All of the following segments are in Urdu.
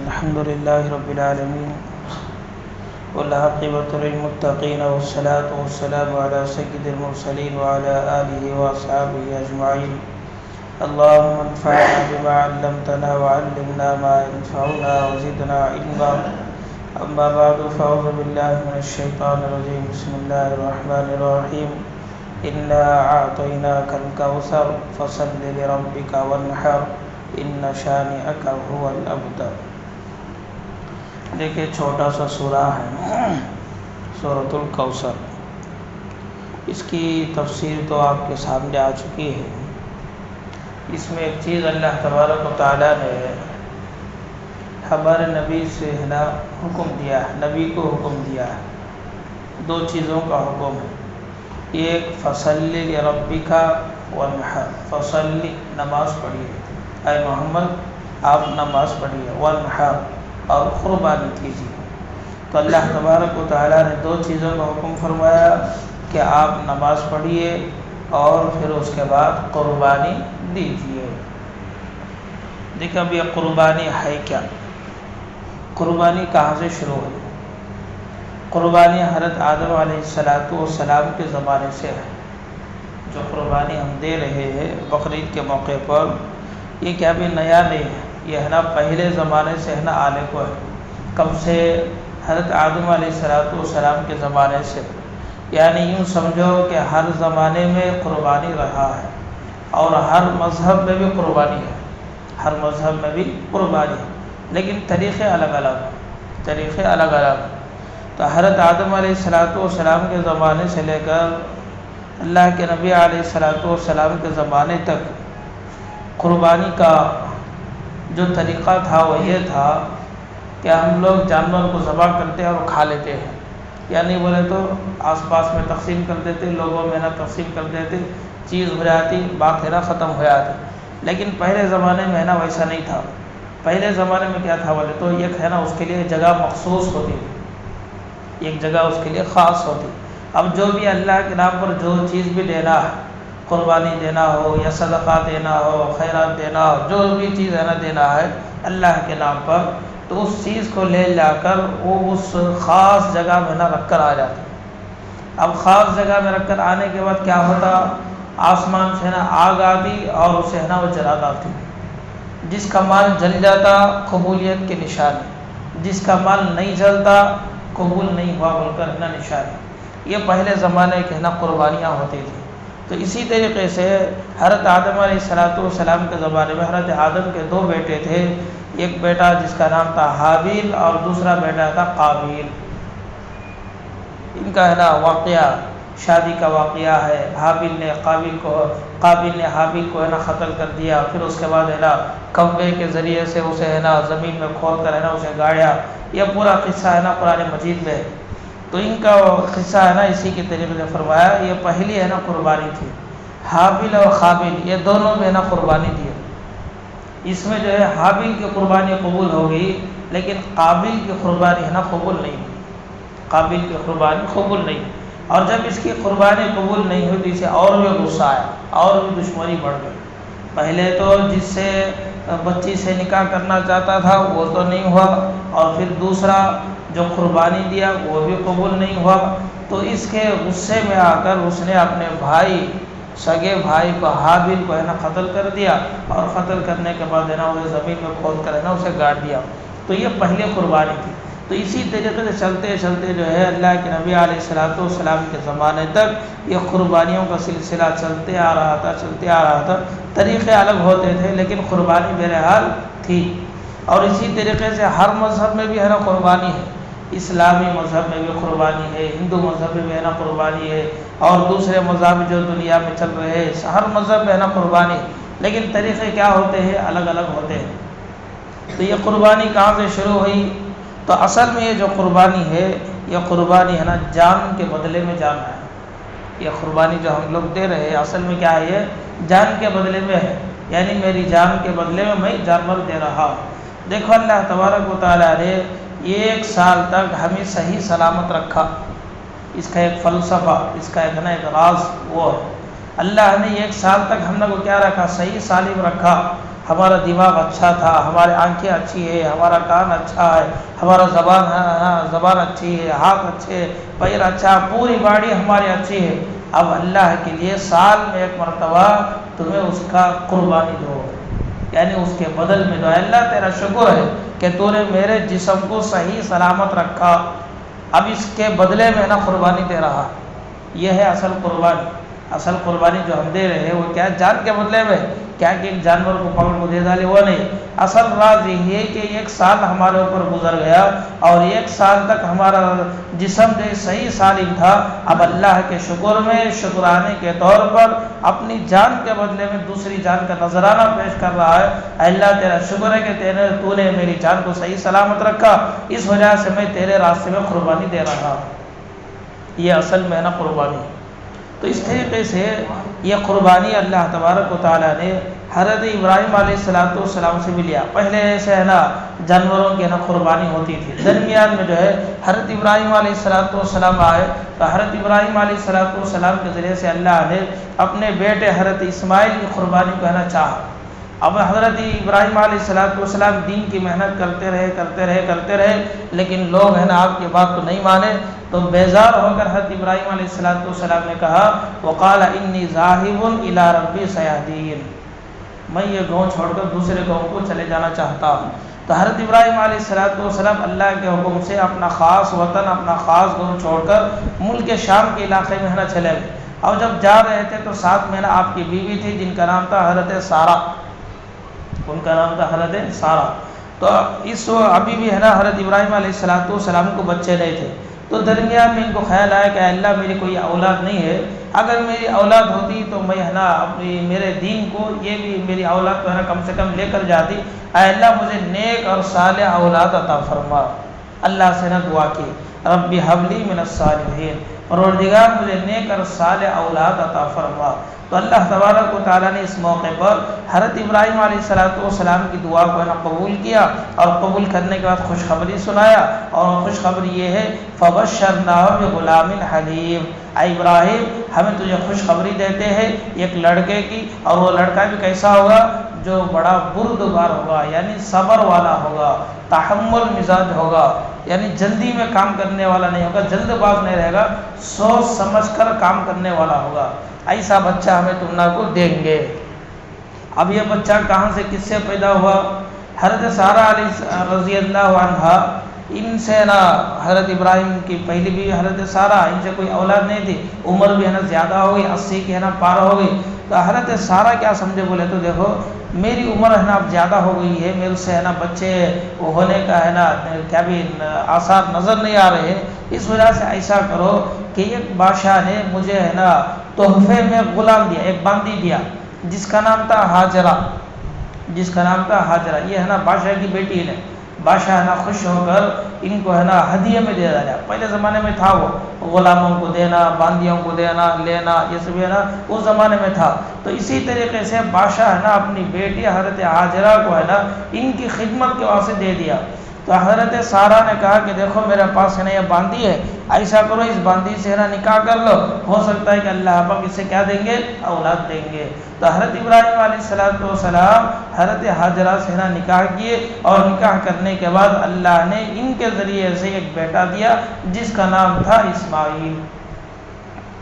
الحمد لله رب العالمين والعاقبة للمتقين والصلاة والسلام على سيد المرسلين وعلى آله وأصحابه أجمعين. اللهم انفعنا بما علمتنا وعلمنا ما ينفعنا وزدنا علما. أما بعد فأعوذ بالله من الشيطان الرجيم. بسم الله الرحمن الرحيم. إنا أعطيناك الكوثر فصل لربك وانحر ان شانئک هو الابتر. دیکھیں چھوٹا سا سورہ ہے سورۃ الکوثر. اس کی تفسیر تو آپ کے سامنے آ چکی ہے. اس میں ایک چیز اللہ تبارک و تعالیٰ نے ہمارے نبی سے حکم دیا ہے، نبی کو حکم دیا ہے. دو چیزوں کا حکم ہے. ایک فصلی لربک وانحر، فصلی نماز پڑھیے، اے محمد آپ نماز پڑھیے، وانحر اور قربانی کیجیے. تو اللہ تبارک و تعالیٰ نے دو چیزوں کا حکم فرمایا کہ آپ نماز پڑھیے اور پھر اس کے بعد قربانی دیجیے. دیکھیں اب یہ قربانی ہے کیا؟ قربانی کہاں سے شروع ہوئی؟ قربانی حضرت آدم علیہ السلام کے زمانے سے ہے. جو قربانی ہم دے رہے ہیں بقرعید کے موقع پر، یہ کیا بھی نیا نہیں ہے. یہ پہلے زمانے سے آنے کو ہے. کب سے؟ حضرت آدم علیہ السلام کے زمانے سے. یعنی یوں سمجھو کہ ہر زمانے میں قربانی رہا ہے اور ہر مذہب میں بھی قربانی ہے. ہر مذہب میں بھی قربانی ہے، لیکن طریقے الگ الگ. تو حضرت آدم علیہ السلام کے زمانے سے لے کر اللہ کے نبی علیہ السلام کے زمانے تک قربانی کا جو طریقہ تھا وہ یہ تھا کہ ہم لوگ جانور کو ذبح کرتے ہیں اور کھا لیتے ہیں. یعنی بولے تو آس پاس میں تقسیم کر دیتے، لوگوں میں تقسیم کر دیتے، چیز ہو جاتی، بات ختم ہو جاتی. لیکن پہلے زمانے میں ویسا نہیں تھا. پہلے زمانے میں کیا تھا بولے تو ایک اس کے لیے جگہ مخصوص ہوتی تھی، ایک جگہ اس کے لیے خاص ہوتی. اب جو بھی اللہ کے نام پر جو چیز بھی دینا ہے، قربانی دینا ہو یا صدقہ دینا ہو، خیرات دینا ہو، جو بھی چیز دینا ہے اللہ کے نام پر، تو اس چیز کو لے جا کر وہ اس خاص جگہ میں رکھ کر آ جاتا. اب خاص جگہ میں رکھ کر آنے کے بعد کیا ہوتا؟ آسمان سے آگ آتی اور اسے وہ جلا ڈالتی. جس کا مال جل جاتا قبولیت کے نشانی، جس کا مال نہیں جلتا قبول نہیں ہوا بول کر نشانی. یہ پہلے زمانے کے قربانیاں ہوتی تھیں. تو اسی طریقے سے حضرت آدم علیہ السلام کے زمانے میں حضرت آدم کے دو بیٹے تھے. ایک بیٹا جس کا نام تھا حابیل اور دوسرا بیٹا تھا قابیل. ان کا واقعہ شادی کا واقعہ ہے. قابیل نے حابیل کو قتل کر دیا. پھر اس کے بعد کوے کے ذریعے سے اسے زمین میں کھود کر اسے گاڑا. یہ پورا قصہ قرآن مجید میں ہے. تو ان کا قصہ اسی کے طریقے سے فرمایا. یہ پہلی قربانی تھی. حابیل اور قابیل یہ دونوں میں قربانی دی. اس میں جو ہے حابیل کی قربانی قبول ہوگی، لیکن قابیل کی قربانی قبول نہیں. قابیل کی قربانی قبول نہیں. اور جب اس کی قربانی قبول نہیں ہوئی تو اسے اور بھی غصہ آیا اور بھی دشمنی بڑھ گئی. پہلے تو جس سے بچی سے نکاح کرنا چاہتا تھا وہ تو نہیں ہوا، اور پھر دوسرا جو قربانی دیا وہ بھی قبول نہیں ہوا. تو اس کے غصے میں آ کر اس نے اپنے سگے بھائی کو حابیل کو قتل کر دیا، اور قتل کرنے کے بعد اسے زمین میں کھود کر اسے گاڑ دیا. تو یہ پہلی قربانی تھی. تو اسی طریقے سے چلتے چلتے جو ہے اللہ کے نبی علیہ السلام کے زمانے تک یہ قربانیوں کا سلسلہ چلتے آ رہا تھا. طریقے الگ ہوتے تھے لیکن قربانی بہرحال تھی. اور اسی طریقے سے ہر مذہب میں بھی قربانی ہے. اسلامی مذہب میں بھی قربانی ہے، ہندو مذہب میں بھی قربانی ہے، اور دوسرے مذہب جو دنیا میں چل رہے ہیں ہر مذہب میں قربانی ہے. لیکن طریقے کیا ہوتے ہیں؟ الگ الگ ہوتے ہیں. تو یہ قربانی کہاں سے شروع ہوئی؟ تو اصل میں یہ جو قربانی ہے یہ قربانی جان کے بدلے میں جان ہے. یہ قربانی جو ہم لوگ دے رہے ہیں اصل میں کیا ہے؟ یہ جان کے بدلے میں ہے. یعنی میری جان کے بدلے میں میں جانور دے رہا ہوں. دیکھو اللہ تبارک و تعالیٰ نے 1 سال تک ہمیں صحیح سلامت رکھا. اس کا ایک فلسفہ، اس کا ایک راز وہ ہے. اللہ نے 1 سال تک ہم نے کو کیا رکھا؟ صحیح سالم رکھا. ہمارا دماغ اچھا تھا، ہماری آنکھیں اچھی ہے، ہمارا کان اچھا ہے، ہمارا زبان اچھی ہے، ہاتھ اچھے، پیر اچھا، پوری باڈی ہماری اچھی ہے، اب اللہ کے لیے سال میں ایک مرتبہ تمہیں اس کا قربانی دو، یعنی اس کے بدل میں دو۔ اللہ تیرا شکر ہے کہ تو نے میرے جسم کو صحیح سلامت رکھا، اب اس کے بدلے میں نا قربانی دے رہا۔ یہ ہے اصل قربانی۔ اصل قربانی جو ہم دے رہے ہیں وہ کیا جان کے بدلے میں، کیا کہ ایک جانور کو پکڑ کو دے ڈالے، وہ نہیں۔ اصل راز یہ ہے کہ ایک سال ہمارے اوپر گزر گیا اور ایک سال تک ہمارا جسم جو صحیح سالم تھا، اب اللہ کے شکر میں شکرانے کے طور پر اپنی جان کے بدلے میں دوسری جان کا نذرانہ پیش کر رہا ہے۔ اے اللہ تیرا شکر ہے کہ تو نے میری جان کو صحیح سلامت رکھا، اس وجہ سے میں تیرے راستے میں قربانی دے رہا ہوں۔ یہ اصل میں نا قربانی۔ تو اس طریقے سے یہ قربانی اللہ تبارک و تعالیٰ نے حضرت ابراہیم علیہ السلام سے بھی لیا۔ پہلے ایسے ہے نا جانوروں کی نا قربانی ہوتی تھی، درمیان میں جو ہے حضرت ابراہیم علیہ السلام آئے تو حضرت ابراہیم علیہ السلام کے ذریعے سے اللہ نے اپنے بیٹے حضرت اسماعیل کی قربانی کو کہنا چاہا۔ اب حضرت ابراہیم علیہ السلام دین کی محنت کرتے رہے لیکن لوگ ہے نا آپ کی بات کو نہیں مانے، تو بیزار ہو کر حضرت ابراہیم علیہ السلام نے کہا وقال انی ذاہب الی ربی سیہدین، میں یہ گاؤں چھوڑ کر دوسرے گاؤں کو چلے جانا چاہتا ہوں۔ تو حضرت ابراہیم علیہ السلام اللہ کے حکم سے اپنا خاص وطن، اپنا خاص گاؤں چھوڑ کر ملک شام کے علاقے میں نا چلے گئے، اور جب جا رہے تھے تو ساتھ میں نا آپ کی بیوی تھی جن کا نام تھا حضرت سارہ، ان کا نام تھا حضرت سارہ۔ تو اس ابھی بھی ہے نا حضرت ابراہیم علیہ السلام کو بچے نہیں تھے، تو درمیان میں ان کو خیال آیا کہ اللہ میری کوئی اولاد نہیں ہے، اگر میری اولاد ہوتی تو میں ہے نا اپنی میرے دین کو یہ بھی میری اولاد تو ہے نا کم سے کم لے کر جاتی، اے اللہ مجھے نیک اور صالح اولاد عطا فرما۔ اللہ سے نا دعا کی ربی حب لی من الصالحین، پروردگار مجھے نیک اور صالح اولاد عطا فرما۔ تو اللہ تبارک و تعالیٰ نے اس موقع پر حضرت ابراہیم علیہ السلام کی دعا کو قبول کیا، اور قبول کرنے کے بعد خوشخبری سنایا، اور خوشخبری یہ ہے فبشرناہ بغلام حلیم، اے ابراہیم ہمیں تجھے خوشخبری دیتے ہیں ایک لڑکے کی، اور وہ لڑکا بھی کیسا ہوگا، جو بڑا بردبار ہوگا، یعنی صبر والا ہوگا، تحمل مزاج ہوگا، یعنی جلدی میں کام کرنے والا نہیں ہوگا، جلد باز نہیں رہے گا، سوچ سمجھ کر کام کرنے والا ہوگا، ایسا بچہ ہمیں تم کو دیں گے۔ اب یہ بچہ کہاں سے کس سے پیدا ہوا؟ حضرت سارہ علیہ رضی اللہ عنہا، ان سے نا حضرت ابراہیم کی پہلی بھی حضرت سارہ، ان سے کوئی اولاد نہیں تھی، عمر بھی ہے نا زیادہ ہو گئی، 80 کی ہے نا پار ہو گئی، تو حضرت سارہ کیا سمجھے، بولے تو دیکھو میری عمر ہے نا اب زیادہ ہو گئی ہے، میرے سے ہے نا بچے ہونے کا ہے نا کیا بھی آثار نظر نہیں آ رہے ہیں، اس وجہ سے ایسا کرو کہ ایک بادشاہ نے مجھے ہے نا تحفے میں غلام دیا، ایک باندی دیا جس کا نام تھا ہاجرہ، یہ ہے نا بادشاہ کی بیٹی نے، بادشاہ ہے نا خوش ہو کر ان کو ہے نا ہدیے میں دے دیا۔ پہلے زمانے میں تھا وہ غلاموں کو دینا، باندیوں کو دینا لینا، یہ سب ہے نا اس زمانے میں تھا۔ تو اسی طریقے سے بادشاہ ہے نا اپنی بیٹی حضرت ہاجرہ کو ہے نا ان کی خدمت کے واسطے دے دیا۔ تو حضرت سارہ نے کہا کہ دیکھو میرے پاس ہے نا یہ باندی ہے، ایسا کرو اس باندی سے ہے نا نکاح کر لو، ہو سکتا ہے کہ اللہ پاک اس سے کیا دیں گے، اولاد دیں گے۔ تو حضرت ابراہیم علیہ السلام حضرت ہاجرہ سے نا نکاح کیے، اور نکاح کرنے کے بعد اللہ نے ان کے ذریعے سے ایک بیٹا دیا جس کا نام تھا اسماعیل۔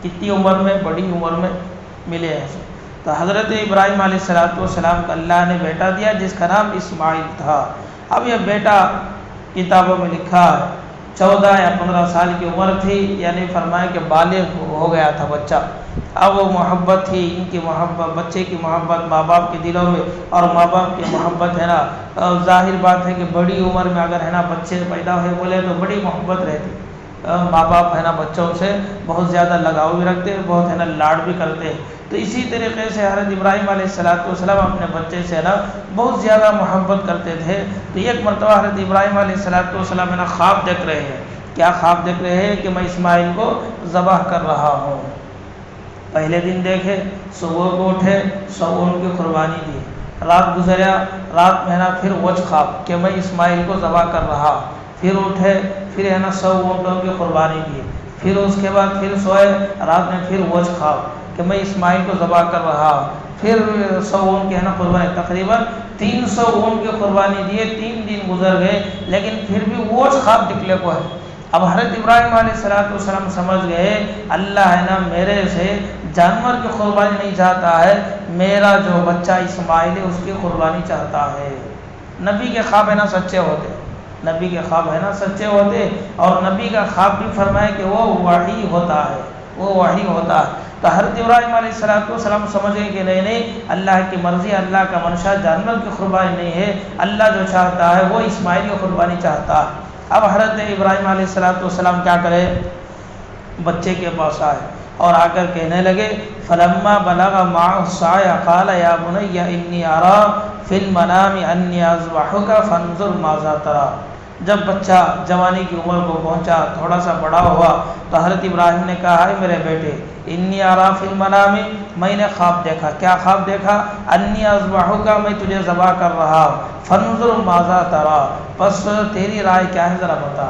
کتنی عمر میں، بڑی عمر میں ملے ہیں۔ تو حضرت ابراہیم علیہ السلام کو اللہ نے بیٹا دیا جس کا نام اسماعیل تھا۔ اب یہ بیٹا کتابوں میں لکھا 14 یا 15 سال کی عمر تھی، یعنی فرمایا کہ بالغ ہو گیا تھا بچہ۔ اب وہ محبت تھی، ان کی محبت، بچے کی محبت ماں باپ کے دلوں میں، اور ماں باپ کی محبت ہے نا ظاہر بات ہے کہ بڑی عمر میں اگر ہے نا بچے پیدا ہوئے بولے تو بڑی محبت رہتی، ماں باپ ہے نا بچوں سے بہت زیادہ لگاؤ بھی رکھتے، بہت ہے نا لاڈ بھی کرتے۔ تو اسی طریقے سے حضرت ابراہیم علیہ السلام اپنے بچے سے نا بہت زیادہ محبت کرتے تھے۔ تو ایک مرتبہ حضرت ابراہیم علیہ السلام نا خواب دیکھ رہے ہیں۔ کیا خواب دیکھ رہے ہیں؟ کہ میں اسماعیل کو ذبح کر رہا ہوں۔ پہلے دن دیکھے، صبح کو اٹھے، سو ان کی قربانی دی، رات گزریا، رات میں نا پھر وجہ خواب کہ میں اسماعیل کو ذبح کر رہا، پھر اٹھے، پھر ہے نا 100 اونٹوں کی قربانی دی، پھر اس کے بعد پھر سوئے، رات میں پھر وجہ خواب کہ میں اسماعیل کو ذبح کر رہا ہوں. پھر 100 اونٹ کی ہے نا قربانی، تقریباً 300 اونٹ کی قربانی دیے. 3 دن گزر گئے لیکن پھر بھی وہ خواب نکلے کو ہے. اب حضرت ابراہیم علیہ السلام سمجھ گئے اللہ ہے نا میرے سے جانور کی قربانی نہیں چاہتا ہے، میرا جو بچہ اسماعیل ہے اس کی قربانی چاہتا ہے. نبی کے خواب ہے نا سچے ہوتے، نبی کے خواب ہے نا سچے ہوتے. اور نبی کا خواب بھی فرمائے کہ وہ وحی ہوتا ہے، وہ وحی ہوتا ہے. تو حضرت ابراہیم علیہ السلام سمجھ گئے کہ نہیں اللہ کی مرضی، اللہ کا منشا جانور کی قربانی نہیں ہے، اللہ جو چاہتا ہے وہ اسماعیل کی قربانی چاہتا ہے. اب حضرت ابراہیم علیہ السلام کیا کرے، بچے کے پاس آئے اور آ کر کہنے لگے فلما بلغ معه السعي قال يا بني اني ارى في المنام اني اذبحك فانظر ماذا ترى. جب بچہ جوانی کی عمر کو پہنچا، تھوڑا سا بڑا ہوا، تو حضرت ابراہیم نے کہا ہے میرے بیٹے انی ارا فی المنام، میں نے خواب دیکھا. کیا خواب دیکھا؟ انی اذبحک، میں تجھے ذبح کر رہا ہوں. فانظر ماذا ترى، پس تیری رائے کیا ہے ذرا بتا،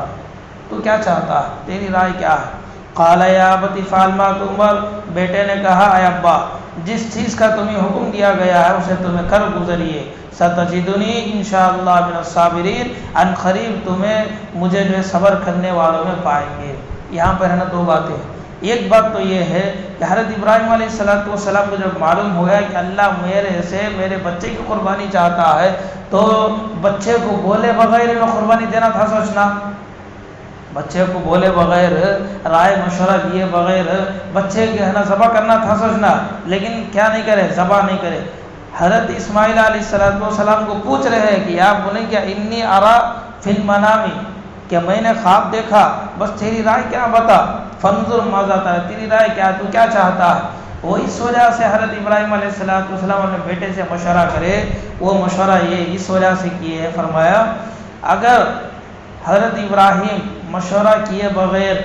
تو کیا چاہتا ہے، تیری رائے کیا ہے؟ قال یا ابت افعل ما تؤمر، بیٹے نے کہا اے ابا جس چیز کا تمہیں حکم دیا گیا ہے اسے تمہیں کر گزریے. ستجدنی انشاءاللہ من الصابرین، ان قریب تمہیں مجھے جو ہے صبر کرنے والوں میں پائیں گے. یہاں پر ہے نا 2 باتیں. ایک بات تو یہ ہے کہ حضرت ابراہیم علیہ السلام کو جب معلوم ہو گیا کہ اللہ میرے سے میرے بچے کی قربانی چاہتا ہے تو بچے کو بولے بغیر انہیں قربانی دینا تھا سوچنا. بچے کو بولے بغیر، رائے مشورہ دیے بغیر بچے کے ہے نا ذبح کرنا تھا سوچنا، لیکن کیا نہیں کرے، ذبح نہیں کرے. حضرت اسماعیل علیہ السلام کو پوچھ رہے ہیں کہ یا بنیا انی ارا فی المنام، کہ میں نے خواب دیکھا، بس تیری رائے کیا بتا. فانظر ماذا ترى، تیری رائے کیا، تو کیا چاہتا ہے. وہ اس وجہ سے حضرت ابراہیم علیہ السلام اپنے بیٹے سے مشورہ کرے، وہ مشورہ یہ اس وجہ سے کیے ہے. فرمایا اگر حضرت ابراہیم مشورہ کیے بغیر،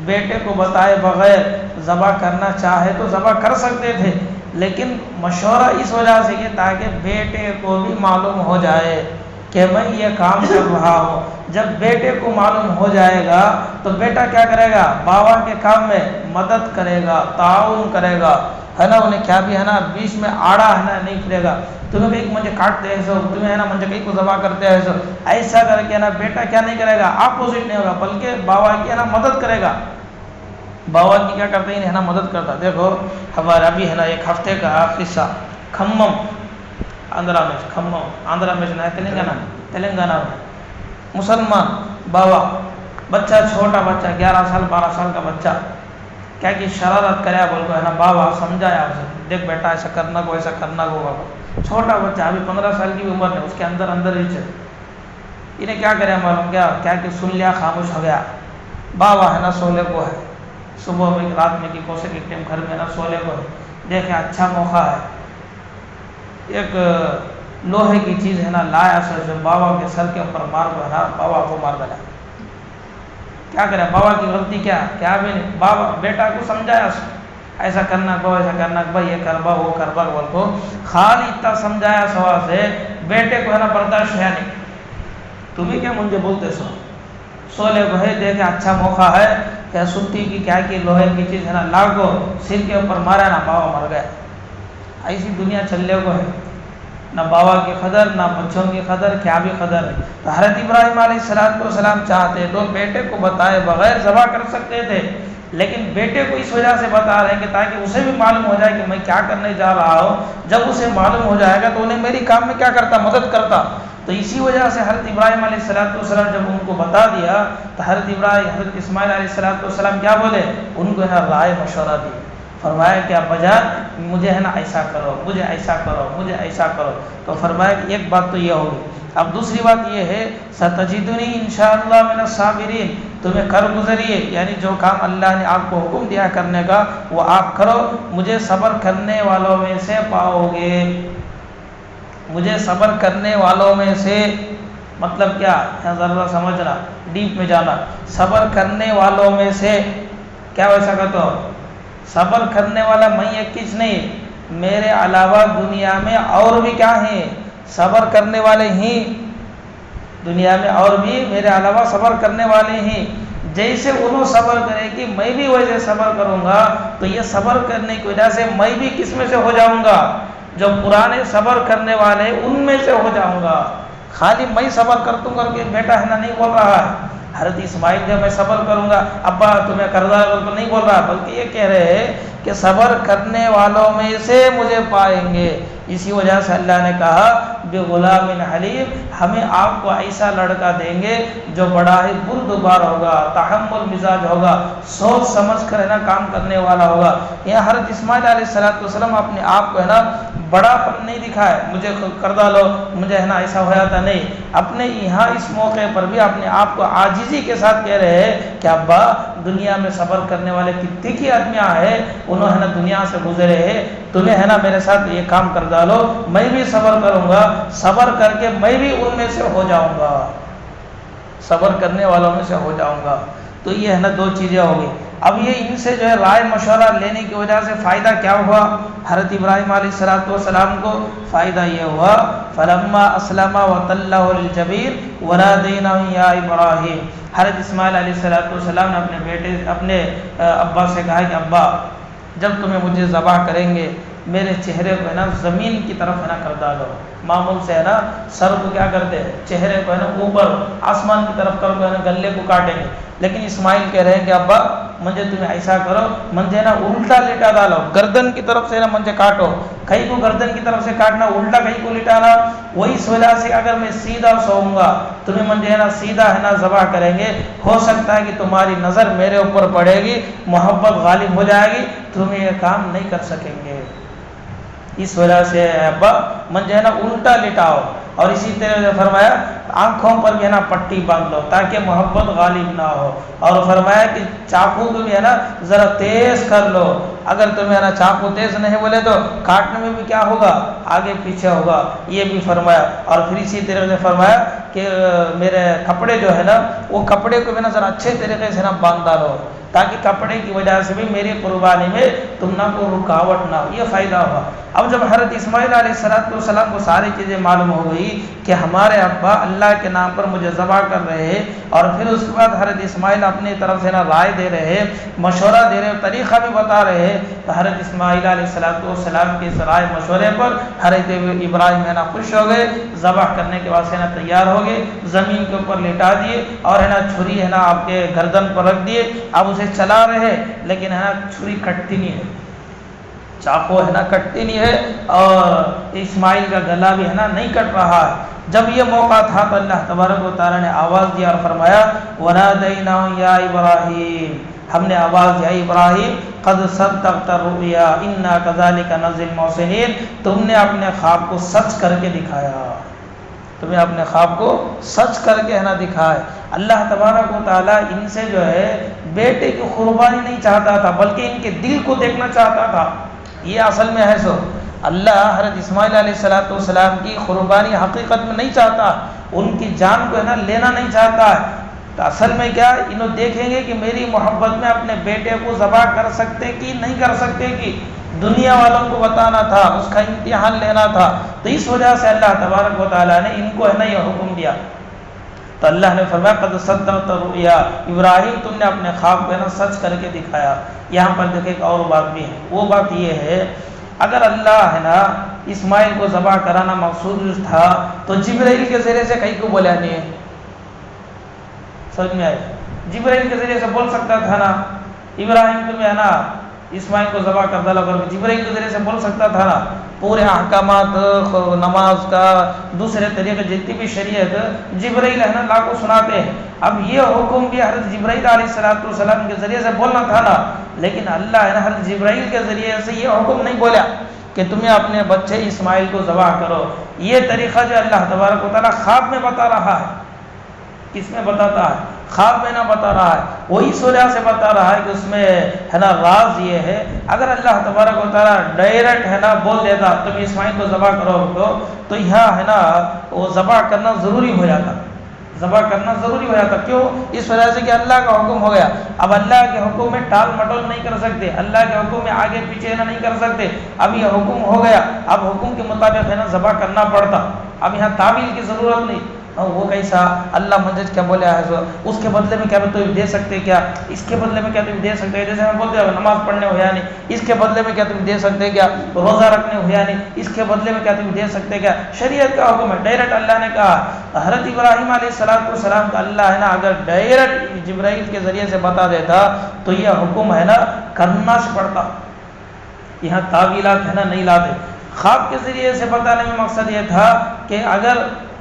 بیٹے کو بتائے بغیر ذبح کرنا چاہے تو ذبح کر سکتے تھے، لیکن مشورہ اس وجہ سے کہ تاکہ بیٹے کو بھی معلوم ہو جائے کہ میں یہ کام کر رہا ہوں. جب بیٹے کو معلوم ہو جائے گا تو بیٹا کیا کرے گا، بابا کے کام میں مدد کرے گا، تعاون کرے گا، ہے نا. انہیں کیا بھی ہے نا بیچ میں آڑا ہے نا نہیں پھرے گا، تمہیں کہیں مجھے کاٹتے ہیں سو، تمہیں ہے نا مجھے کہیں کو ذبح کرتے ہیں سو، ایسا کر کے نا بیٹا کیا نہیں کرے گا، اپوزٹ نہیں ہوگا، بلکہ بابا کی ہے نا مدد کرے گا. بابا کی کیا کرتے ہیں ہے نا مدد کرتا. دیکھو ہمارا بھی ہے نا ایک ہفتے کا قصہ، کھمم آندھرا میں ہے تلنگانہ میں مسلمان بابا، بچہ چھوٹا بچہ 11 سال 12 سال کا بچہ کیا کہ شرارت کریا بول کو ہے نا، بابا سمجھایا اسے دیکھ بیٹا ایسا کرنا کو ایسا کرنا کو. بابا چھوٹا بچہ ابھی 15 سال کی عمر ہے، اس کے اندر ہی چل انہیں کیا کرے معلوم کیا کہ سن لیا، خاموش ہو گیا. بابا ہے نا سولے کو ہے، صبح میں رات میں کی کوسے کے ٹائم گھر میں نا سولے کو ہے، دیکھے اچھا موقع ہے، ایک لوہے کی چیز ہے نا لایا سر جو بابا کے سر کے اوپر مار بنا، بابا کو مار بنا. کیا کرے، بابا کی غلطی کیا بھی نہیں، بابا بیٹا کو سمجھایا ایسا کرنا کو ایسا کرنا کو، بھائی یہ کربا وہ کربا بول کو خالی اتنا سمجھایا سوا سے بیٹے کو ہے نا برداشت ہے نہیں. تمہیں کیا مجھے بولتے سولے کو ہے، دیکھے اچھا موقع ہے کہ سنتی کی کیا کہ لوہے کی چیز ہے نا لاگو سر کے اوپر مارا نا، بابا مر گیا. ایسی دنیا چلنے کو ہے، نہ بابا کی قدر نہ بچوں کی قدر، کیا بھی قدر ہے. تو حضرت ابراہیم علیہ السلام چاہتے تو بیٹے کو بتائے بغیر ذبح کر سکتے تھے، لیکن بیٹے کو اس وجہ سے بتا رہے ہیں کہ تاکہ اسے بھی معلوم ہو جائے کہ میں کیا کرنے جا رہا ہوں. جب اسے معلوم ہو جائے گا تو انہیں میری کام میں کیا کرتا، مدد کرتا. تو اسی وجہ سے حضرت ابراہیم علیہ السلام جب ان کو بتا دیا تو حضرت اسماعیل علیہ السلام کیا بولے، ان کو ہے نا رائے مشورہ دی. فرمایا کہ ابا جان مجھے ہے نا ایسا کرو، مجھے ایسا کرو، مجھے ایسا کرو. تو فرمایا کہ ایک بات تو یہ ہوگی. اب دوسری بات یہ ہے ستجدنی انشاءاللہ من الصابرین، تمہیں کر گزریے، یعنی جو کام اللہ نے آپ کو حکم دیا کرنے کا وہ آپ کرو، مجھے صبر کرنے والوں میں سے پاؤ گے. مجھے صبر کرنے والوں میں سے مطلب کیا، ذرا سمجھنا، ڈیپ میں جانا. صبر کرنے والوں میں سے کیا ویسا کہتے ہو، صبر کرنے والا میں ایک کچھ نہیں، میرے علاوہ دنیا میں اور بھی کیا ہیں صبر کرنے والے ہیں، دنیا میں اور بھی میرے علاوہ صبر کرنے والے ہیں. جیسے انہوں صبر کرے کہ میں بھی ویسے صبر کروں گا، تو یہ صبر کرنے کی وجہ سے میں بھی کس میں سے ہو جاؤں گا؟ جو پرانے صبر کرنے والے ان میں سے ہو جاؤں گا۔ خالی میں صبر کرتوں کر کے بیٹا ہے نا نہیں بول رہا ہے حضرت اسماعیل جب میں صبر کروں گا ابا تمہیں قرضہ کو نہیں بول رہا، بلکہ یہ کہہ رہے ہیں کہ صبر کرنے والوں میں سے مجھے پائیں گے۔ اسی وجہ سے اللہ نے کہا بغلام حلیم، ہمیں آپ کو ایسا لڑکا دیں گے جو بڑا ہی بردبار ہوگا، تحمل مزاج ہوگا، سوچ سمجھ کر ہے نا کام کرنے والا ہوگا۔ یہ حضرت اسماعیل علیہ السلام اپنے آپ کو ہے نا بڑا پن نہیں دکھائے، مجھے قرضہ لو مجھے ہے نا ایسا ہوا تھا، نہیں، اپنے یہاں اس موقع پر بھی اپنے آپ کو عاجزی کے ساتھ کہہ رہے ہیں کہ ابا دنیا میں صبر کرنے والے کتنے کی آدمیاں ہیں، انہوں ہے نا دنیا سے گزرے ہیں، تمہیں ہے نا میرے ساتھ یہ کام کر ڈالو، میں بھی صبر کروں گا، صبر کر کے میں بھی ان میں سے ہو جاؤں گا، صبر کرنے والوں میں سے ہو جاؤں گا۔ تو یہ ہے نا دو چیزیں ہوگی۔ اب یہ ان سے جو ہے رائے مشورہ لینے کی وجہ سے فائدہ کیا ہوا؟ حضرت ابراہیم علیہ السلام کو فائدہ یہ ہوا فلما اسلم وتلہ للجبین ونادیناہ یا ابراہیم، حضرت اسماعیل علیہ السلام نے اپنے بیٹے اپنے ابا سے کہا کہ ابا جب تمہیں مجھے ذبح کریں گے میرے چہرے کو ہے نا زمین کی طرف ہے نا کر ڈالو، معمول سے ہے نا سر کو کیا کرتے ہیں چہرے کو ہے نا اوپر آسمان کی طرف کر کے ہے نا گلے کو کاٹیں گے، لیکن اسماعیل کہہ رہے ہیں کہ ابا مجھے تمہیں ایسا کرو مجھے نا الٹا لٹا ڈالو، گردن کی طرف سے نا مجھے کاٹو، کہیں کو گردن کی طرف سے کاٹنا، الٹا کہیں کو لٹانا، وہی وجہ سے اگر میں سیدھا سوؤں گا تمہیں مجھے ہے نا سیدھا ہے نا ذبح کریں گے، ہو سکتا ہے کہ تمہاری نظر میرے اوپر پڑے گی، محبت غالب ہو جائے گی، تمہیں یہ کام نہیں کر سکیں گے، اس وجہ سے ابا مجھے ہے نا الٹا لٹاؤ، اور اسی طرح سے فرمایا آنکھوں پر بھی ہے نا پٹی باندھ لو تاکہ محبت غالب نہ ہو، اور فرمایا کہ چاقو کو بھی ہے نا ذرا تیز کر لو، اگر تمہیں ہے نا چاقو تیز نہیں بولے تو کاٹنے میں بھی کیا ہوگا آگے پیچھے ہوگا، یہ بھی فرمایا، اور پھر اسی طرح سے فرمایا کہ میرے کپڑے جو ہے نا وہ کپڑے کو بھی نا ذرا اچھے طریقے سے نا باندھ ڈالو تاکہ کپڑے کی وجہ سے بھی میری قربانی میں تم نہ کو رکاوٹ نہ ہو، یہ فائدہ ہوا۔ اب جب حضرت اسماعیل علیہ السلام کو ساری چیزیں معلوم ہو گئی کہ ہمارے ابا اللہ کے نام پر مجھے ذبح کر رہے ہیں، اور پھر اس کے بعد حضرت اسماعیل اپنی طرف سے نا رائے دے رہے ہیں، مشورہ دے رہے ہیں، طریقہ بھی بتا رہے ہیں، تو حضرت اسماعیل علیہ السلام کے اس رائے مشورے پر حضرت ابراہیم ہے نا خوش ہو گئے، ذبح کرنے کے بعد سے نا تیار ہو گئے، زمین کے اوپر لٹا دیے، اور ہے نا چھری ہے نا آپ کے گردن پر رکھ دیے، اب اسے چلا رہے لیکن ہے نا چھری کٹتی نہیں ہے، چاقو ہے نا کٹتی نہیں ہے، اور اسماعیل کا گلا بھی ہے نا نہیں کٹ رہا ہے۔ جب یہ موقع تھا تو اللہ تبارک و تعالی نے آواز دیا اور فرمایا وَنَادَيْنَاهُ يَا إِبْرَاهِيمُ، ہم نے آواز دیا ابراہیم قد صدقت الرؤيا إِنَّا كَذَلِكَ نَجْزِي الْمُحْسِنِينَ، تم نے اپنے خواب کو سچ کر کے دکھایا، تمہیں اپنے خواب کو سچ کر کے ہے نا دکھائے۔ اللہ تبارک و تعالیٰ ان سے جو ہے بیٹے کی قربانی نہیں چاہتا تھا بلکہ ان کے دل کو دیکھنا چاہتا تھا، یہ اصل میں ہے۔ سو اللہ حضرت اسماعیل علیہ السلام کی قربانی حقیقت میں نہیں چاہتا، ان کی جان کو ہے نا لینا نہیں چاہتا ہے، تو اصل میں کیا انہوں دیکھیں گے کہ میری محبت میں اپنے بیٹے کو ذبح کر سکتے کہ نہیں کر سکتے، کہ دنیا والوں کو بتانا تھا، اس کا امتحان لینا تھا، تو اس وجہ سے اللہ تبارک و تعالیٰ نے ان کو ہے نا یہ حکم دیا۔ تو اللہ نے فرمایا قد صدقت الرؤيا، ابراہیم تم نے اپنے خواب کو ہے نا سچ کر کے دکھایا۔ یہاں پر دیکھیں ایک اور بات بھی ہے، وہ بات یہ ہے اگر اللہ ہے نا اسماعیل کو ذبح کرانا مقصود تھا تو جبرائیل کے ذریعے سے کہیں کو بولا نہیں ہے، سمجھ میں آئے؟ جبرائیل کے ذریعے سے بول سکتا تھا نا ابراہیم تمہیں ہے نا اسماعیل کو ذبح کر ڈالا کر، جبرائیل کے ذریعے سے بول سکتا تھا نا، پورے احکامات نماز کا دوسرے طریقے جتنی بھی شریعت جبرائیل ہے نا لا کو سناتے ہیں۔ اب یہ حکم بھی حضرت جبرائیل علیہ السلام کے ذریعے سے بولنا تھا نا، لیکن اللہ ہے نا حضرت جبرائیل کے ذریعے سے یہ حکم نہیں بولا کہ تمہیں اپنے بچے اسماعیل کو ذبح کرو۔ یہ طریقہ جو اللہ تبارک و تعالیٰ خواب میں بتا رہا ہے، کس میں بتاتا ہے؟ خواب میں نہ بتا رہا ہے، وہ اس وجہ سے بتا رہا ہے کہ اس میں ہے نا راز یہ ہے، اگر اللہ تبارک و تعالیٰ ڈائریکٹ ہے نا بول دیتا تم اسماعیل کو ذبح کرو تو یہاں ہے نا وہ ذبح کرنا ضروری ہو جاتا، ذبح کرنا ضروری ہو جاتا۔ کیوں؟ اس وجہ سے کہ اللہ کا حکم ہو گیا، اب اللہ کے حکم میں ٹال مٹول نہیں کر سکتے، اللہ کے حکم میں آگے پیچھے نہ نہیں کر سکتے، اب یہ حکم ہو گیا، اب حکم کے مطابق ہے نا ذبح کرنا پڑتا، اب یہاں تعویل کی ضرورت نہیں۔ وہ کیسا اللہ مجد کیا بولے ہے اس کے بدلے میں کیا تم دے سکتے کیا، اس کے بدلے میں کیا تم دے سکتے، جیسے ہم بولتے ہیں نماز پڑھنے ہو یا نہیں، اس کے بدلے میں کیا تم دے سکتے کیا، روزہ رکھنے ہو یا نہیں، اس کے بدلے میں کیا تم دے سکتے کیا۔ شریعت کا حکم ہے، ڈائریکٹ اللہ نے کہا۔ حضرت ابراہیم علیہ السلام کا اللہ ہے نا اگر ڈائریکٹ جبرائیل کے ذریعے سے بتا دیتا تو یہ حکم ہے نا کرنا سے پڑتا، یہاں تعویلات ہے نا نہیں لاتے۔ خواب کے ذریعے سے بتانے میں مقصد یہ تھا کہ اگر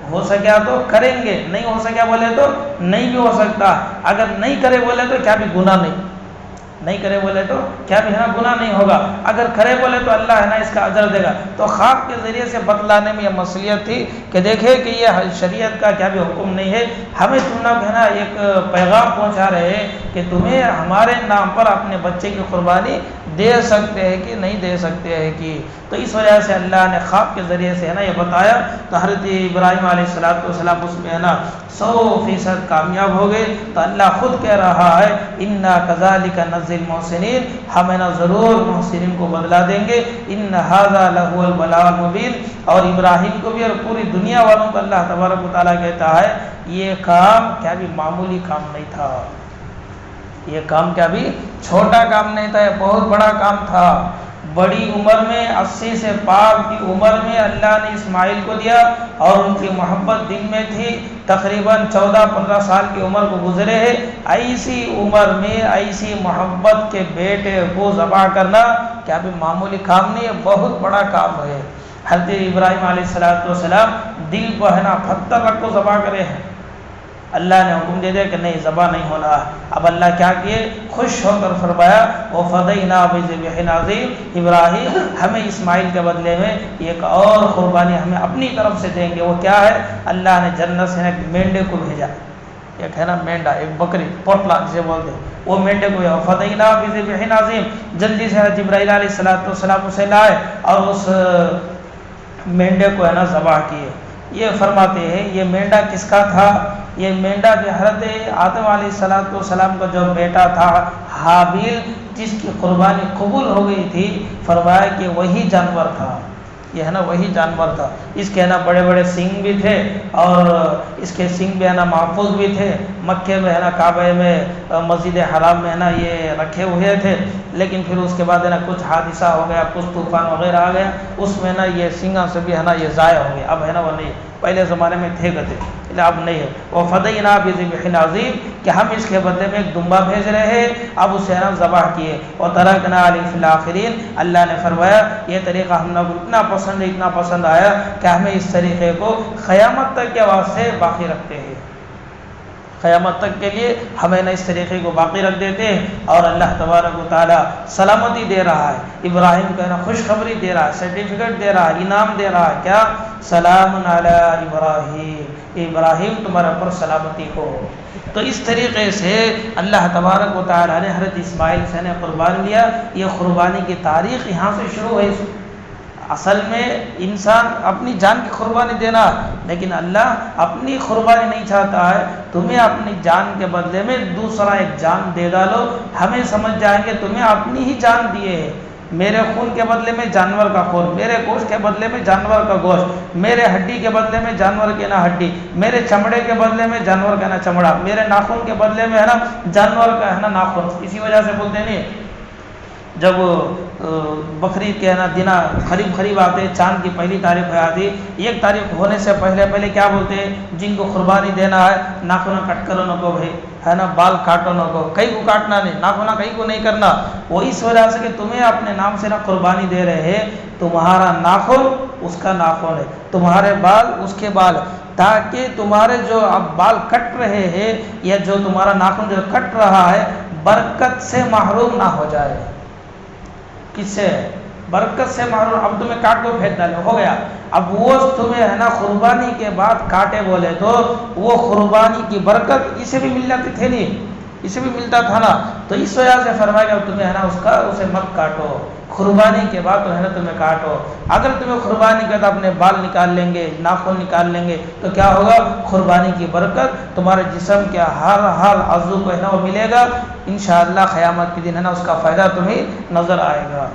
ہو سکیا تو کریں گے، نہیں ہو سکیا بولے تو نہیں بھی ہو سکتا، اگر نہیں کرے بولے تو کیا بھی گناہ نہیں کرے بولے تو کیا بھی ہے نا گناہ نہیں ہوگا، اگر کرے بولے تو اللہ ہے نا اس کا اجر دے گا۔ تو خواب کے ذریعے سے بتلانے میں یہ مصلیحت تھی کہ دیکھے کہ یہ شریعت کا کیا بھی حکم نہیں ہے، ہمیں تم لوگ ہے نا ایک پیغام پہنچا رہے ہیں کہ تمہیں ہمارے نام پر اپنے بچے کی قربانی دے سکتے ہیں کہ نہیں دے سکتے ہیں کہ، تو اس وجہ سے اللہ نے خواب کے ذریعے سے ہے نا یہ بتایا۔ تو حضرت ابراہیم علیہ السلام اس میں ہے نا 100% کامیاب ہو گئے۔ تو اللہ خود کہہ رہا ہے انا کذالک نجزی المحسنین، ہم ہے نا ضرور محسنین کو بدلا دیں گے، ان ھذا لہو البلاء المبین۔ اور ابراہیم کو بھی اور پوری دنیا والوں کو اللہ تبارک و تعالیٰ کہتا ہے یہ کام کیا بھی معمولی کام نہیں تھا، یہ کام کیا بھی چھوٹا کام نہیں تھا، یہ بہت بڑا کام تھا۔ بڑی عمر میں 80 سے پار کی عمر میں اللہ نے اسماعیل کو دیا اور ان کی محبت دل میں تھی، تقریباً 14-15 سال کی عمر کو گزرے ہیں، ایسی عمر میں ایسی محبت کے بیٹے کو ذبح کرنا کیا بھی معمولی کام نہیں ہے، بہت بڑا کام ہے۔ حضرت ابراہیم علیہ السلام دل پر ہے نا پتھر رکھ کو ذبح کرے ہیں، اللہ نے حکم دے دیا کہ نہیں ذبح نہیں ہونا۔ اب اللہ کیا کیے، خوش ہو کر فرمایا وَفَدَيْنَا بِذِبْحٍ عَظِيمٍ، ابراہیم ہمیں اسماعیل کے بدلے میں ایک اور قربانی ہمیں اپنی طرف سے دیں گے۔ وہ کیا ہے، اللہ نے جنت سے ایک مینڈے کو بھیجا، ایک ہے نا مینڈا، ایک بکری پوٹلا جسے بولتے ہیں، وہ مینڈے کو فَدَيْنَا بِذِبْحٍ عَظِيمٍ، جلدی سے جبرائیل علیہ السلام اسے لائے اور اس مینڈے کو ہے نا ذبح کیے۔ یہ فرماتے ہیں یہ مینڈا کس کا تھا، یہ مینڈا جو حضرت آدم علیہ السلام کا جو بیٹا تھا حابیل، جس کی قربانی قبول ہو گئی تھی، فرمایا کہ وہی جانور تھا، یہ ہے نا وہی جانور تھا۔ اس کے ہے نا بڑے بڑے سینگ بھی تھے اور اس کے سینگ بھی ہے نا محفوظ بھی تھے، مکے میں ہے نا کعبہ میں مسجد حرام میں ہے نا یہ رکھے ہوئے تھے، لیکن پھر اس کے بعد ہے نا کچھ حادثہ ہو گیا، کچھ طوفان وغیرہ آ گیا، اس میں نا یہ سینگا سے بھی ہے نا یہ ضائع ہو گیا، اب ہے نا وہ نہیں، پہلے زمانے میں تھے گتے اب نہیں ہے۔ وَفَدَيْنَا بِذِبْحٍ عَظِيمٍ، کہ ہم اس کے بدلے میں ایک دمبا بھیج رہے ہیں، اب اسے نا ذبح کیے۔ وَتَرَكْنَا عَلَيْهِ فِي الْآخِرِينَ، اللہ نے فرمایا یہ طریقہ ہم لوگ اتنا پسند آیا کہ ہمیں اس طریقے کو قیامت تک کے واسطے باقی رکھتے ہیں، قیامت تک کے لیے ہمیں نہ اس طریقے کو باقی رکھ دیتے ہیں۔ اور اللہ تبارک و تعالیٰ سلامتی دے رہا ہے، ابراہیم کو نا خوشخبری دے رہا ہے، سرٹیفکیٹ دے رہا ہے، انعام دے رہا ہے، کیا سلام علی ابراہیم، ابراہیم تمہارے پر سلامتی ہو۔ تو اس طریقے سے اللہ تبارک و تعالیٰ نے حضرت اسماعیل سے نے قربان لیا۔ یہ قربانی کی تاریخ یہاں سے شروع ہے۔ اصل میں انسان اپنی جان کی قربانی دینا، لیکن اللہ اپنی قربانی نہیں چاہتا ہے، تمہیں اپنی جان کے بدلے میں دوسرا ایک جان دے ڈالو، ہمیں سمجھ جائیں گے تمہیں اپنی ہی جان دیے ہے، میرے خون کے بدلے میں جانور کا خون، میرے گوشت کے بدلے میں جانور کا گوشت، میرے ہڈی کے بدلے میں جانور کے نا ہڈی، میرے چمڑے کے بدلے میں جانور کا نا چمڑا، میرے ناخن کے بدلے میں ہے نا جانور کا ہے نا ناخن۔ اسی وجہ سے بولتے نہیں جب بقرعید کے ہے نا دن قریب آتے، چاند کی پہلی تاریخ ہو آتی، 1 تاریخ ہونے سے پہلے کیا بولتے ہیں، جن کو قربانی دینا ہے ناخن کٹ کرو نہ کو بھائی ہے نا، بال کاٹو نہ کو، کئی کو کاٹنا نہیں، ناخن کئی کو نہیں کرنا۔ وہ اس وجہ سے کہ تمہیں اپنے نام سے نا قربانی دے رہے ہیں، تمہارا ناخن اس کا ناخن ہے، تمہارے بال اس کے بال، تاکہ تمہارے جو اب بال کٹ رہے ہیں یا جو تمہارا ناخن جو کٹ رہا ہے برکت سے محروم نہ ہو جائے۔ کس سے؟ برکت سے محروم۔ اب تمہیں کاٹ کو پھینک ڈالے، ہو گیا، اب وہ تمہیں ہے نا قربانی کے بعد کاٹے بولے تو وہ قربانی کی برکت اسے بھی مل جاتی تھی نہیں، اسے بھی ملتا تھا نا، تو اس وجہ سے فرمایا کہ تمہیں ہے نا اسے مت کاٹو، قربانی کے بعد تو ہے نا تمہیں کاٹو۔ اگر تمہیں قربانی کے بعد اپنے بال نکال لیں گے، ناخن نکال لیں گے تو کیا ہوگا، قربانی کی برکت تمہارے جسم کے ہر عضو کو ہے نا وہ ملے گا، انشاءاللہ قیامت کے دن ہے نا اس کا فائدہ تمہیں نظر آئے گا۔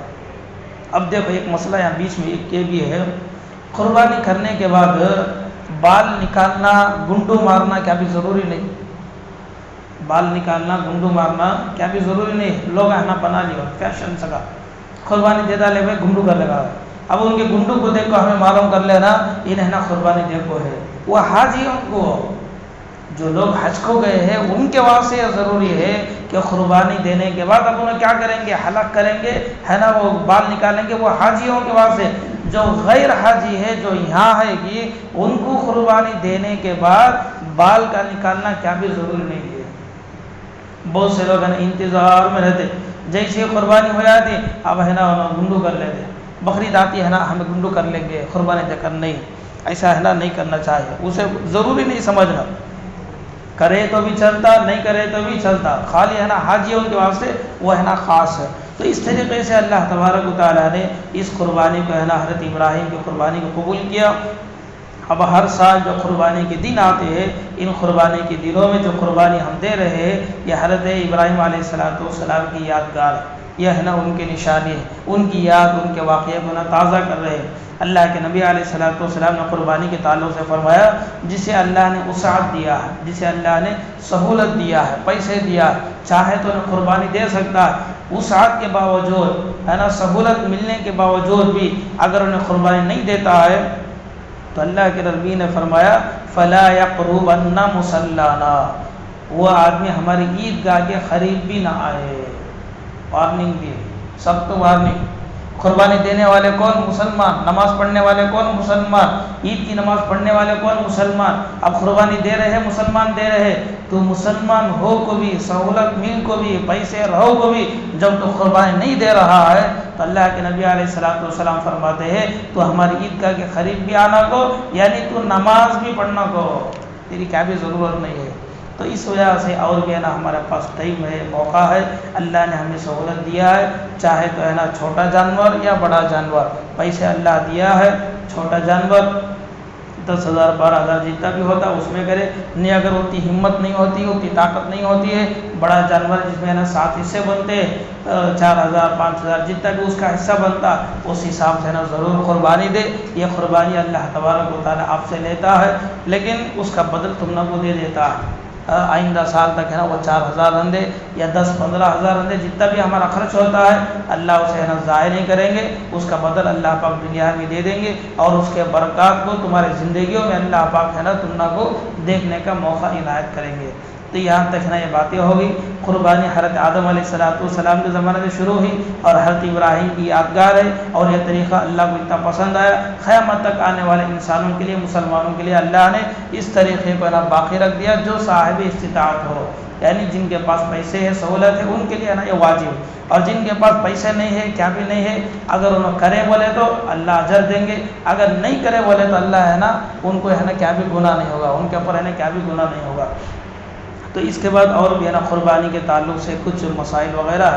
اب دیکھو ایک مسئلہ یہاں بیچ میں ایک یہ بھی ہے، قربانی کرنے کے بعد بال نکالنا گنڈو مارنا کیا بھی ضروری نہیں؟ بال نکالنا گنڈو مارنا کیا بھی ضروری نہیں؟ لوگ ہے نا بنا لیا فیشن سکا قربانی دے ڈالے بھائی گنڈو کر لگا. اب ان کے گنڈو کو دیکھ کو ہمیں معلوم کر لینا انہیں نا قربانی دے کو ہے. وہ حاجیوں کو جو لوگ حج کو گئے ہیں ان کے واسطے یہ ضروری ہے کہ قربانی دینے کے بعد اب انہیں کیا کریں گے؟ حلق کریں گے ہے نا، وہ بال نکالیں گے. وہ حاجیوں کے واسطے. جو غیر حاجی ہے جو یہاں ہے کہ ان کو قربانی دینے کے بعد بال کا نکالنا کیا بھی ضروری نہیں ہے. بہت سے لوگ ہیں نا انتظار میں رہتے، جیسے قربانی ہو جاتی اب ہے نا گنڈو کر لیتے. بقرعید آتی ہے نا ہمیں گنڈو کر لیں گے قربانی دے کر. نہیں، ایسا ہے نا نہیں کرنا چاہیے. اسے ضروری نہیں سمجھنا، کرے تو بھی چلتا نہیں کرے تو بھی چلتا، خالی ہے نا حاجیوں کے واسطے وہ ہے نا خاص ہے. تو اس طریقے سے اللہ تبارک و تعالیٰ نے اس قربانی کو ہے نا حضرت ابراہیم کی قربانی کو قبول کیا. اب ہر سال جو قربانی کے دن آتے ہیں ان قربانی کے دنوں میں جو قربانی ہم دے رہے ہیں یہ حضرت ابراہیم علیہ السلام کی یادگار ہے. یہ ہے نا ان کی نشانی ہے، ان کی یاد ان کے واقعے کو نا تازہ کر رہے ہیں. اللہ کے نبی علیہ السلام نے قربانی کے تعلق سے فرمایا جسے اللہ نے وسعت دیا ہے، جسے اللہ نے سہولت دیا ہے، پیسے دیا، چاہے تو انہیں قربانی دے سکتا ہے. وسعت کے باوجود ہے نا سہولت ملنے کے باوجود بھی اگر انہیں قربانی نہیں دیتا ہے تو اللہ کے نبی نے فرمایا فلا یقربن مصلانا، وہ آدمی ہماری عیدگاہ کے قریب بھی نہ آئے. وارننگ دی، سب تو وارننگ. قربانی دینے والے کون؟ مسلمان. نماز پڑھنے والے کون؟ مسلمان. عید کی نماز پڑھنے والے کون؟ مسلمان. اب قربانی دے رہے ہیں مسلمان دے رہے، تو مسلمان ہو کو بھی سہولت مل کو بھی پیسے رہو کو بھی جب تو قربانی نہیں دے رہا ہے تو اللہ کے نبی علیہ السلام فرماتے ہیں تو ہماری عیدگاہ کے قریب بھی آنا کو، یعنی تو نماز بھی پڑھنا کو، تیری کیا بھی ضرورت نہیں ہے. تو اس وجہ سے اور بھی ہے نا ہمارے پاس ٹائم ہے، موقع ہے، اللہ نے ہمیں سہولت دیا ہے. چاہے تو ہے نا چھوٹا جانور یا بڑا جانور، پیسے اللہ دیا ہے. چھوٹا جانور 10,000 12,000 جتنا بھی ہوتا ہے اس میں کرے، نہیں اگر اتنی ہمت نہیں ہوتی، اتنی طاقت نہیں ہوتی ہے. بڑا جانور جس میں نا 7 حصے بنتے ہیں، 4,000 5,000 جتنا بھی اس کا حصہ بنتا اس حساب سے نا ضرور قربانی دے. یہ قربانی اللہ تبارک و تعالیٰ آپ سے لیتا ہے لیکن اس کا بدل تم نہ کو دے دیتا ہے. آئندہ سال تک ہے نا وہ 4,000 رندے یا 10-15,000 رندے جتنا بھی ہمارا خرچ ہوتا ہے اللہ اسے ہے نا ضائع نہیں کریں گے، اس کا بدل اللہ پاک دنیا میں دے دیں گے اور اس کے برکات کو تمہاری زندگیوں میں اللہ پاک ہے نا تم کو دیکھنے کا موقع عنایت کریں گے. تو یہاں تک نا یہ باتیں ہوگی. قربانی حضرت آدم علیہ السلام کے زمانے میں شروع ہوئی اور حضرت ابراہیم کی یادگار ہے اور یہ طریقہ اللہ کو اتنا پسند آیا. قیامت تک آنے والے انسانوں کے لیے، مسلمانوں کے لیے اللہ نے اس طریقے کو نا باقی رکھ دیا. جو صاحب استطاعت ہو، یعنی جن کے پاس پیسے ہے سہولت ہے ان کے لیے نا یہ واجب، اور جن کے پاس پیسے نہیں ہے کیا بھی نہیں ہے اگر انہوں کرے بولے تو اللہ اجر دیں گے، اگر نہیں کرے بولے تو اللہ ہے نا ان کو ہے نا کیا بھی گناہ نہیں ہوگا، ان کے اوپر ہے نا کیا بھی گناہ نہیں ہوگا. تو اس کے بعد اور بھی ہے نا قربانی کے تعلق سے کچھ مسائل وغیرہ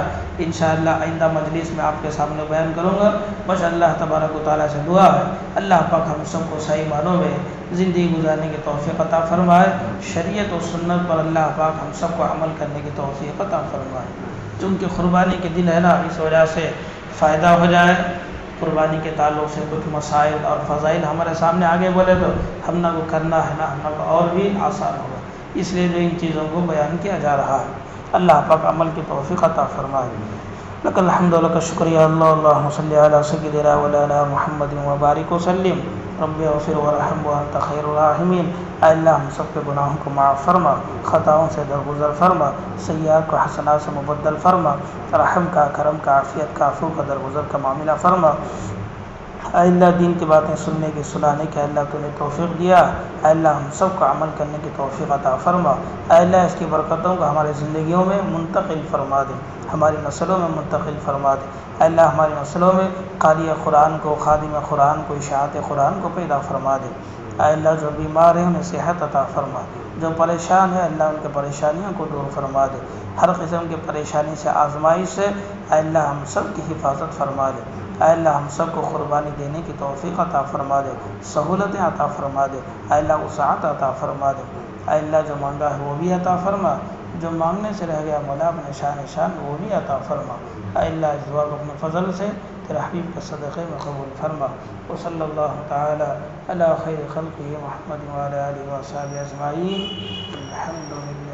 انشاءاللہ آئندہ مجلس میں آپ کے سامنے بیان کروں گا. بس اللہ تبارک و تعالیٰ سے دعا ہے اللہ پاک ہم سب کو صحیح معنوں میں زندگی گزارنے کی توفیق عطا فرمائے. شریعت و سنت پر اللہ پاک ہم سب کو عمل کرنے کی توفیق عطا فرمائے. چونکہ قربانی کے دن ہے نا اس وجہ سے فائدہ ہو جائے. قربانی کے تعلق سے کچھ مسائل اور فضائل ہمارے سامنے آگے بولے تو ہم نہ کو کرنا ہے نا ہم نہ کو اور بھی آسان ہوگا، اس لیے جو ان چیزوں کو بیان کیا جا رہا ہے. اللہ پاک عمل کی توفیق عطا فرمائے. لک الحمد و لک الشکر یا اللہ. اللہم صلی علی سیدنا مولانا محمد وبارک وسلم. رب اغفر ورحم وانت خیر الراحمین. اے اللہ ہم سب کے گناہوں کو معاف فرما، خطاؤں سے درگزر فرما، سیئات کو حسنات سے مبدل فرما، رحم کا، کرم کا، عافیت کا، عفو کا، درگزر کا معاملہ فرما. اے اللہ دین کی باتیں سننے کی، سنانے کی اللہ تو نے توفیق دیا. اے اللہ ہم سب کو عمل کرنے کی توفیق عطا فرما. اے اللہ اس کی برکتوں کو ہماری زندگیوں میں منتقل فرما دے، ہماری نسلوں میں منتقل فرما دے. اے اللہ ہماری نسلوں میں قاری قرآن کو، خادم قرآن کو، اشاعت قرآن کو پیدا فرما دے. اے اللہ جو بیمار ہیں انہیں صحت عطا فرما، جو پریشان ہے اللہ ان کے پریشانیوں کو دور فرما دے. ہر قسم کی پریشانی سے، آزمائش سے اے اللہ ہم سب کی حفاظت فرما دے. اے اللہ ہم سب کو قربانی دینے کی توفیق عطا فرما دے، سہولتیں عطا فرما دے. اے اللہ وسعت عطا فرما دے. اے اللہ جو مانگا ہے وہ بھی عطا فرما، جو مانگنے سے رہ گیا مولا اپنے شان وہ بھی عطا فرما. اے اللہ اس دعا کو اپنے فضل سے تیرے حبیب کا صدقے میں قبول فرما. وصلی اللہ تعالی علی خیر خلقہ محمد وعلی آلہ وصحبہ اجمعین. الحمد للہ.